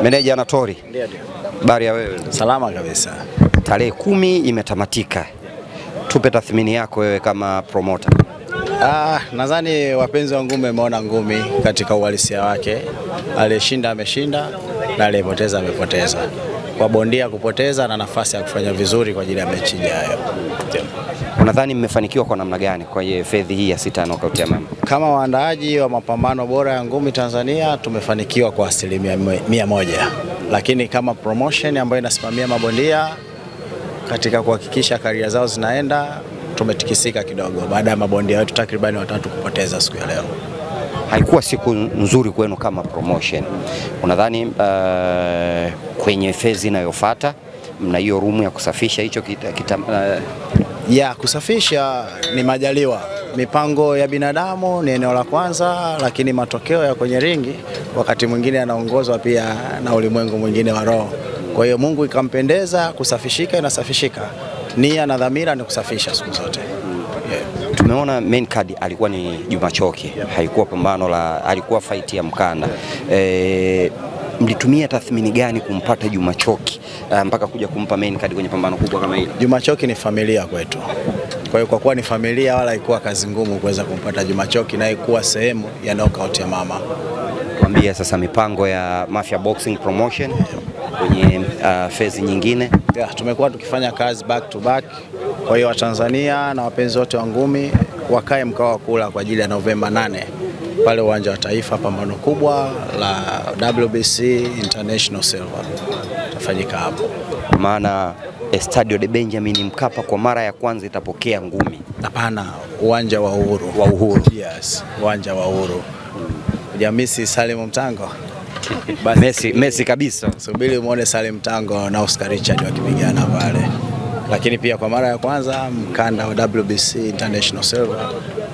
Meneja Anatori. Ndio. Habari ya wewe? Salama kabisa. Tarehe 10 imetamatika. Tupe tathmini yako wewe kama promoter. Nadhani wapenzi wa ngumi wameona ngumi katika uhalisia wake. Aliyeshinda ameshinda na aliyepoteza amepoteza. Kwa bondia kupoteza na nafasi ya kufanya vizuri kwa ajili ya mechi ijayo. Unadhani mmefanikiwa kwa namna gani kwa fedhi hii ya 6 knockout ya mama? Kama waandaaji wa mapambano bora ya ngumi Tanzania tumefanikiwa kwa 100%. Lakini kama promotion ambayo inasimamia mabondia katika kuhakikisha career zao zinaenda, tumetikisika kidogo baada ya mabondia wetu takribani 3 kupoteza siku ya leo. Haikuwa siku nzuri kwenu kama promotion. Unadhani kwenye fezi inayofuata mna hiyo room ya kusafisha hicho kusafisha ni majaliwa. Mipango ya binadamu ni eneo la kwanza, lakini matokeo ya kwenye ringi wakati mwingine yanaongozwa pia na ulimwengu mwingine wa roho. Kwa hiyo Mungu ikampendeza kusafishika, inasafishika. Nia na dhamira ni kusafisha siku zote. Tumeona main card alikuwa ni Juma Choki. Haikuwa pambano alikuwa fight ya mkanda. Mlitumia tathmini gani kumpata Juma Choki mpaka kuja kumpa main card kwenye pambano kubwa kama hili? Juma Choki ni familia kwetu. Kwa hiyo kwa kuwa ni familia, wala haikuwa kazi ngumu kuweza kumpata Juma Choki na haikuwa sehemu ya knockout ya mama. Tuambie sasa mipango ya Mafia Boxing Promotion kwenye fezi nyingine. Tumekuwa tukifanya kazi back to back. Kwa hiyo Watanzania na wapenzi wote wa ngumi wakae mkao wa kula kwa ajili ya Novemba 8 pale uwanja wa Taifa, pambano kubwa la WBC International Silver tafanyika hapo. Maana Estadio de Benjamin Mkapa kwa mara ya kwanza itapokea ngumi. Hapana, uwanja wa Uhuru. Wa Uhuru. Yes, uwanja wa Uhuru. Jamisi Salim Mtango. Messi kabisa. Subiri muone Salim Mtango na Oscar Richard wakipigana pale. Lakini pia kwa mara ya kwanza mkanda wa WBC International Silver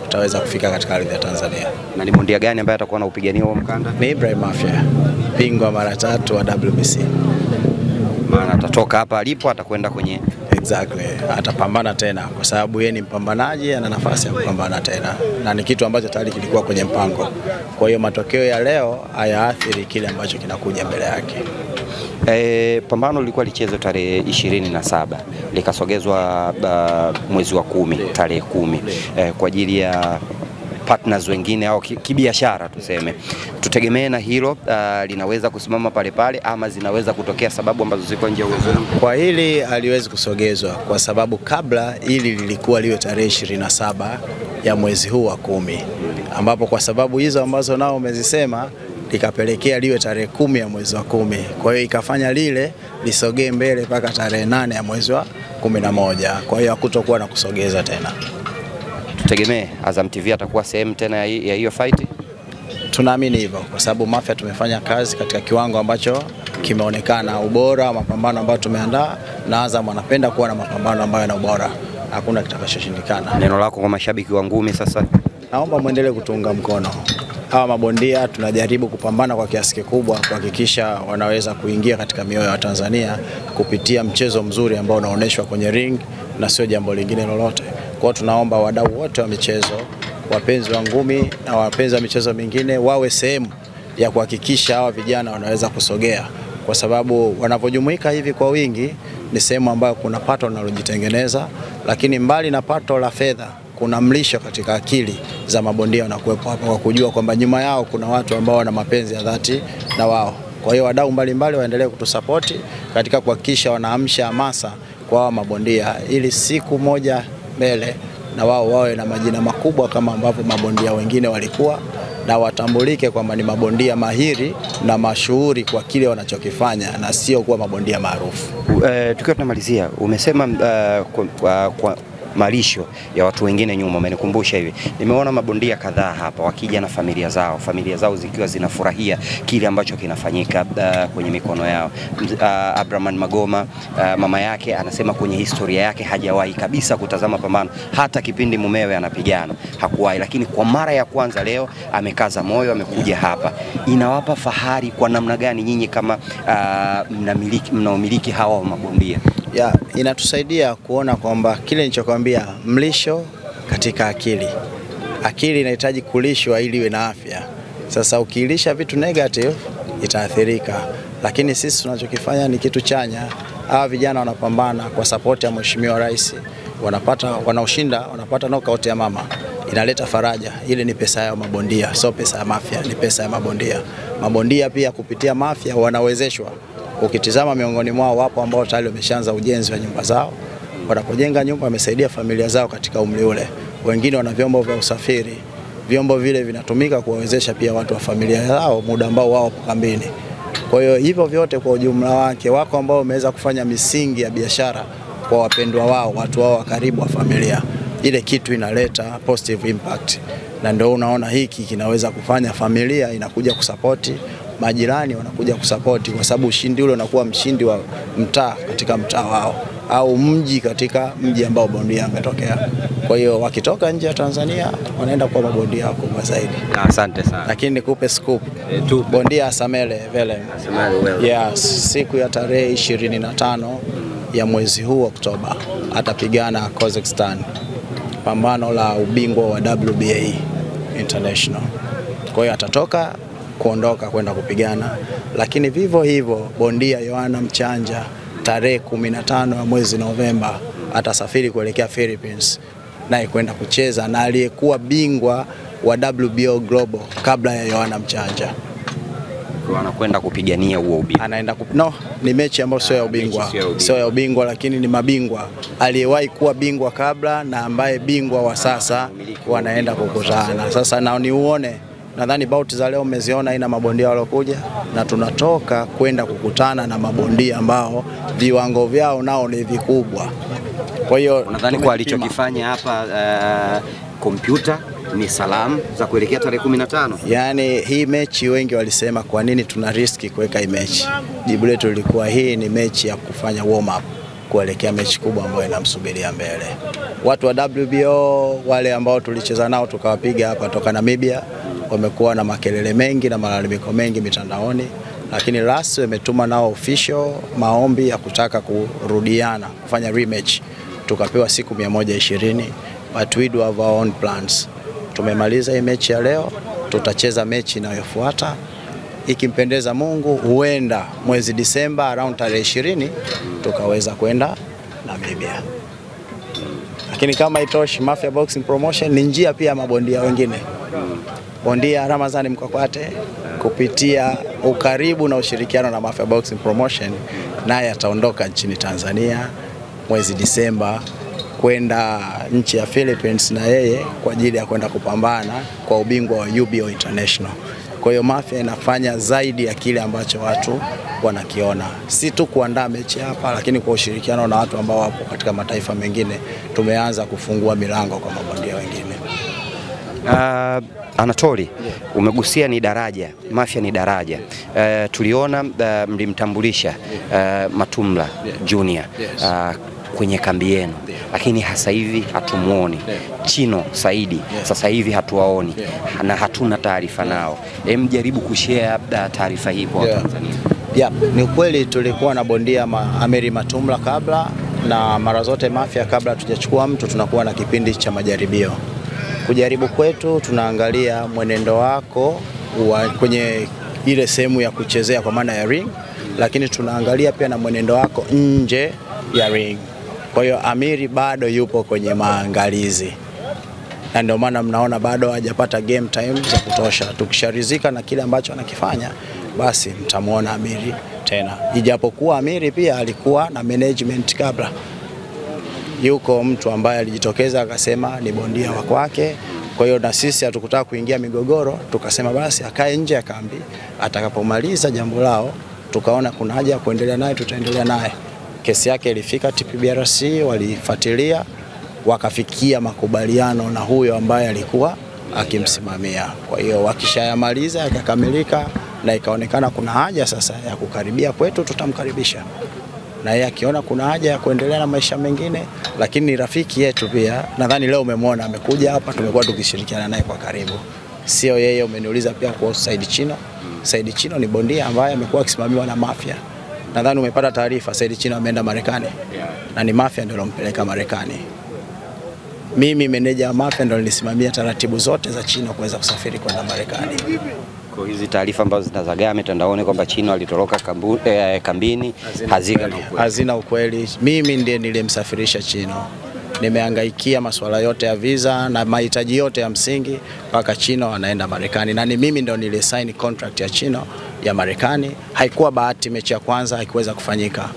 utaweza kufika katika ardhi ya Tanzania. Na ni bondia gani ambaye atakuwa anaupigania huo mkanda? Ni Ibrahim Mafia, bingwa mara 3 wa WBC. Maana atatoka hapa alipo atakwenda kwenye atapambana tena kwa sababu yeye ni mpambanaji, ana nafasi ya kupambana tena. Na ni kitu ambacho tayari kilikuwa kwenye mpango. Kwa hiyo matokeo ya leo hayaathiri kile ambacho kinakuja mbele yake. Pambano lilikuwa lichezwe tarehe 27, likasogezwa mwezi wa 10 tarehe 10 kwa ajili ya partners wengine au kibiashara tuseme. Tutegemee na hilo linaweza kusimama pale pale ama zinaweza kutokea sababu ambazo ziko nje ya uwezo wangu? Kwa hili haliwezi kusogezwa kwa sababu kabla hili lilikuwa liwe tarehe 27 ya mwezi huu wa 10, ambapo kwa sababu hizo ambazo nao umezisema likapelekea liwe tarehe 10 ya mwezi wa 10. Kwa hiyo ikafanya lile lisogee mbele mpaka tarehe 8 ya mwezi wa 11. Kwa hiyo hakutokuwa na kusogeza tena. Tutegemee Azam TV atakuwa sehemu tena ya hiyo fight? Tunaamini hivyo kwa sababu Mafia tumefanya kazi katika kiwango ambacho kimeonekana, ubora wa mapambano ambayo tumeandaa, na Azam anapenda kuwa na mapambano ambayo yana ubora. Hakuna kitakachoshindikana. Neno lako kwa mashabiki wa ngumi sasa? Naomba muendelee kutuunga mkono. Hawa mabondia tunajaribu kupambana kwa kiasi kikubwa kuhakikisha wanaweza kuingia katika mioyo ya Tanzania kupitia mchezo mzuri ambao unaonyeshwa kwenye ring na sio jambo lingine lolote. Kwa hiyo tunaomba wadau wote wa michezo, wapenzi wa ngumi na wapenzi wa michezo mingine wawe sehemu ya kuhakikisha hawa vijana wanaweza kusogea, kwa sababu wanapojumuika hivi kwa wingi ni sehemu ambayo kuna pato linalojitengeneza, lakini mbali na pato la fedha kuna mlisho katika akili za mabondia wanakuwepo hapa kwa kujua kwamba nyuma yao kuna watu ambao wana mapenzi ya dhati na wao. Kwa hiyo wadau mbalimbali waendelee kutusapoti katika kuhakikisha wanaamsha hamasa kwa hawa mabondia ili siku moja mbele na wao wawe na majina makubwa kama ambavyo mabondia wengine walikuwa, na watambulike kwamba ni mabondia mahiri na mashuhuri kwa kile wanachokifanya na sio kuwa mabondia maarufu. Tukiwa tunamalizia, umesema kwa malisho ya watu wengine nyuma, umenikumbusha hivi. Nimeona mabondia kadhaa hapa wakija na familia zao zikiwa zinafurahia kile ambacho kinafanyika kwenye mikono yao. Abraman Magoma, mama yake anasema kwenye historia yake hajawahi kabisa kutazama pambano, hata kipindi mumewe anapigana hakuwahi, lakini kwa mara ya kwanza leo amekaza moyo, amekuja hapa. Inawapa fahari kwa namna gani nyinyi kama mnaomiliki hawa mabondia? Inatusaidia kuona kwamba kile nilichokuambia, mlisho katika akili. Akili inahitaji kulishwa ili iwe na afya. Sasa ukilisha vitu negative itaathirika. Lakini sisi tunachokifanya ni kitu chanya. Hawa vijana wanapambana kwa support ya Mheshimiwa Rais, wanaoshinda wanapata knockout ya mama, inaleta faraja. Ile ni pesa ya mabondia, sio pesa ya Mafia, ni pesa ya mabondia. Mabondia pia kupitia Mafia wanawezeshwa. Ukitizama miongoni mwao wapo ambao tayari wameshaanza ujenzi wa nyumba zao. Wanapojenga nyumba wamesaidia familia zao katika umri ule. Wengine wana vyombo vya usafiri. Vyombo vile vinatumika kuwawezesha pia watu wa familia zao muda ambao wao wapo kambini. Kwa hiyo hivyo vyote kwa ujumla wake, wako ambao wameweza kufanya misingi ya biashara kwa wapendwa wao, watu wao wa karibu wa familia. Ile kitu inaleta positive impact. Na ndio unaona hiki kinaweza kufanya familia inakuja kusapoti, majirani wanakuja kusapoti, kwa sababu ushindi ule unakuwa mshindi wa mtaa katika mtaa wao, au mji katika mji ambao bondia ametokea. Kwa hiyo wakitoka nje ya Tanzania wanaenda kwa mabondia wakubwa zaidi. Asante sana. Lakini nikupe scoop. Bondia Asamele Velem. Yes, siku ya tarehe 25 ya mwezi huu Oktoba atapigana Kazakhstan, pambano la ubingwa wa WBA International. Kwa hiyo atatoka kuondoka kwenda kupigana. Lakini vivyo hivyo bondia Yohana Mchanja tarehe 15 ya mwezi Novemba atasafiri kuelekea Philippines naye kwenda kucheza na aliyekuwa bingwa wa WBO Global kabla ya Yohana Mchanja. Anakwenda kupigania huo ubingwa. Anaenda ni mechi ambayo sio ya ubingwa. Sio ya ubingwa, lakini ni mabingwa. Aliyewahi kuwa bingwa kabla na ambaye bingwa wa sasa wanaenda kukutana. Sasa na niuone, nadhani bout za leo mmeziona ina mabondia walokuja, na tunatoka kwenda kukutana na mabondia ambao viwango vyao nao ni vikubwa. Kwa hiyo nadhani kwa alichokifanya hapa kompyuta ni salamu za kuelekea tarehe 15. Yani hii mechi wengi walisema kwa nini tuna riski kuweka hii mechi. Jibu letu lilikuwa hii ni mechi ya kufanya warm up kuelekea mechi kubwa ambayo inamsubiria mbele. Watu wa WBO wale ambao tulicheza nao tukawapiga hapa toka Namibia wamekuwa na makelele mengi na malalamiko mengi mitandaoni, lakini RAS wametuma nao official maombi ya kutaka kurudiana, kufanya rematch. Tukapewa siku 120, but we do have our own plans. Tumemaliza hii mechi ya leo, tutacheza mechi inayofuata. Ikimpendeza Mungu, huenda mwezi Disemba around tarehe 20 tukaweza kwenda Namibia. Lakini kama itoshi, Mafia Boxing Promotion ni njia pia mabondia wengine. Bondia Ramadhani Mkwakwate kupitia ukaribu na ushirikiano na Mafia Boxing Promotion naye ataondoka nchini Tanzania mwezi Disemba kwenda nchi ya Philippines na yeye kwa ajili ya kwenda kupambana kwa ubingwa wa UBO International. Kwa hiyo Mafia inafanya zaidi ya kile ambacho watu wanakiona. Si tu kuandaa mechi hapa, lakini kwa ushirikiano na watu ambao wapo katika mataifa mengine tumeanza kufungua milango kwa mabondia wengine. Anatoli, umegusia ni daraja, Mafia ni daraja. Tuliona mlimtambulisha Matumla Junior kwenye kambi yenu, lakini hasa hivi hatumuoni. Chino Saidi sasa hivi hatuwaoni na hatuna taarifa nao. Jaribu kushare taarifa hii kwa Tanzania. Ni kweli tulikuwa na bondia Amiri Matumla kabla, na mara zote Mafia kabla tujachukua mtu tunakuwa na kipindi cha majaribio. Kujaribu kwetu tunaangalia mwenendo wako kwenye ile sehemu ya kuchezea kwa maana ya ring, lakini tunaangalia pia na mwenendo wako nje ya ring. Kwa hiyo Amiri bado yupo kwenye maangalizi, na ndio maana mnaona bado hajapata game time za kutosha. Tukisharizika na kile ambacho anakifanya, basi mtamuona Amiri tena. Ijapokuwa Amiri pia alikuwa na management kabla. Yuko mtu ambaye alijitokeza akasema ni bondia wa kwake. Kwa hiyo na sisi hatukutaka kuingia migogoro, tukasema basi akae nje ya kambi, atakapomaliza jambo lao tukaona kuna haja ya kuendelea naye, tutaendelea naye. Kesi yake ilifika TPBRC, walifuatilia, wakafikia makubaliano na huyo ambaye alikuwa akimsimamia. Kwa hiyo wakishayamaliza yakakamilika na ikaonekana kuna haja sasa ya kukaribia kwetu, tutamkaribisha. Na yeye akiona kuna haja ya kuendelea na maisha mengine, lakini ni rafiki yetu pia. Nadhani leo umemwona amekuja hapa, tumekuwa tukishirikiana naye kwa karibu. Sio yeye, umeniuliza pia kuhusu Said Chino. Said Chino ni bondia ambaye amekuwa akisimamiwa na Mafia. Nadhani umepata taarifa Said Chino ameenda Marekani. Na ni Mafia ndio alompeleka Marekani. Mimi meneja wa Mafia ndio nilisimamia taratibu zote za Chino kuweza kusafiri kwenda Marekani. Kwa hizi taarifa ambazo zinazagaa mitandaoni kwamba Chino alitoroka kambini hazina ukweli. Mimi ndiye nilimsafirisha Chino. Nimehangaikia masuala yote ya visa na mahitaji yote ya msingi mpaka Chino anaenda Marekani, na ni mimi ndio nilisign contract ya Chino ya Marekani. Haikuwa bahati, mechi ya kwanza haikuweza kufanyika.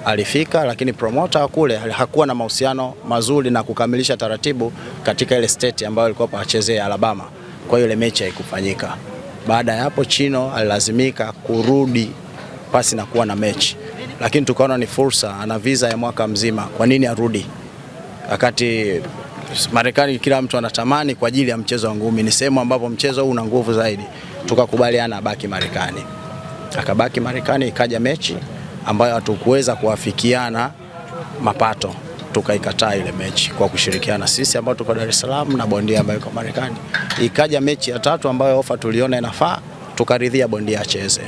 Alifika lakini promoter kule hakuwa na mahusiano mazuri na kukamilisha taratibu katika ile state ambayo alikuwa achezea Alabama. Kwa hiyo ile mechi haikufanyika. Baada ya hapo Chino alilazimika kurudi pasi na kuwa na mechi. Lakini tukaona ni fursa, ana visa ya mwaka mzima, kwa nini arudi? Wakati Marekani kila mtu anatamani kwa ajili ya mchezo wa ngumi, ni sehemu ambapo mchezo huu una nguvu zaidi. Tukakubaliana abaki Marekani. Akabaki Marekani, ikaja mechi ambayo hatukuweza kuafikiana mapato. Tukaikataa ile mechi kwa kushirikiana sisi ambao tuko Dar es Salaam na bondia ambaye yuko Marekani. Ikaja mechi ya tatu ambayo ofa tuliona inafaa, tukaridhia bondia acheze.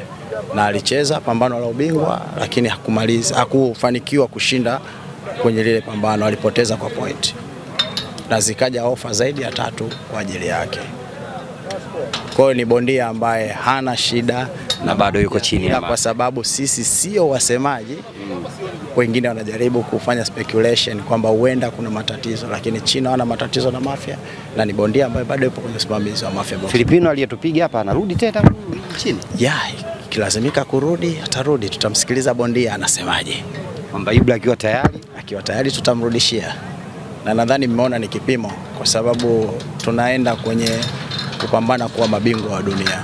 Na alicheza pambano la ubingwa lakini hakufanikiwa kushinda kwenye lile pambano, alipoteza kwa point. Na zikaja ofa zaidi ya 3 kwa ajili yake. Kwa hiyo ni bondia ambaye hana shida na bado yuko chini ya kwa sababu sisi sio wasemaji. Wengine wanajaribu kufanya speculation kwamba huenda kuna matatizo, lakini Chino hana matatizo na Mafia na ni bondia ambaye bado yupo kwenye usimamizi wa Mafia Boxing. Filipino aliyetupiga hapa anarudi tena chini. Kilazimika kurudi, atarudi, tutamsikiliza bondia anasemaje. Kwamba Ibra akiwa tayari tutamrudishia. Na nadhani mmeona ni kipimo kwa sababu tunaenda kwenye kupambana kuwa mabingwa wa dunia.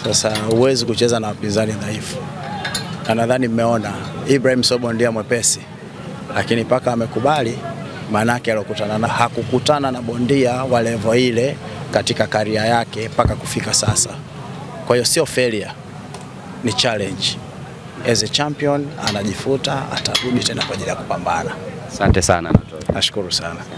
Sasa huwezi kucheza na wapinzani dhaifu. Na nadhani mmeona Ibrahim sio bondia mwepesi, lakini paka amekubali, maana yake hakukutana na bondia wa level ile katika career yake paka kufika sasa. Kwa hiyo sio failure, ni challenge. As a champion anajifuta, atarudi tena kwa ajili ya kupambana. Asante sana. Nashukuru sana.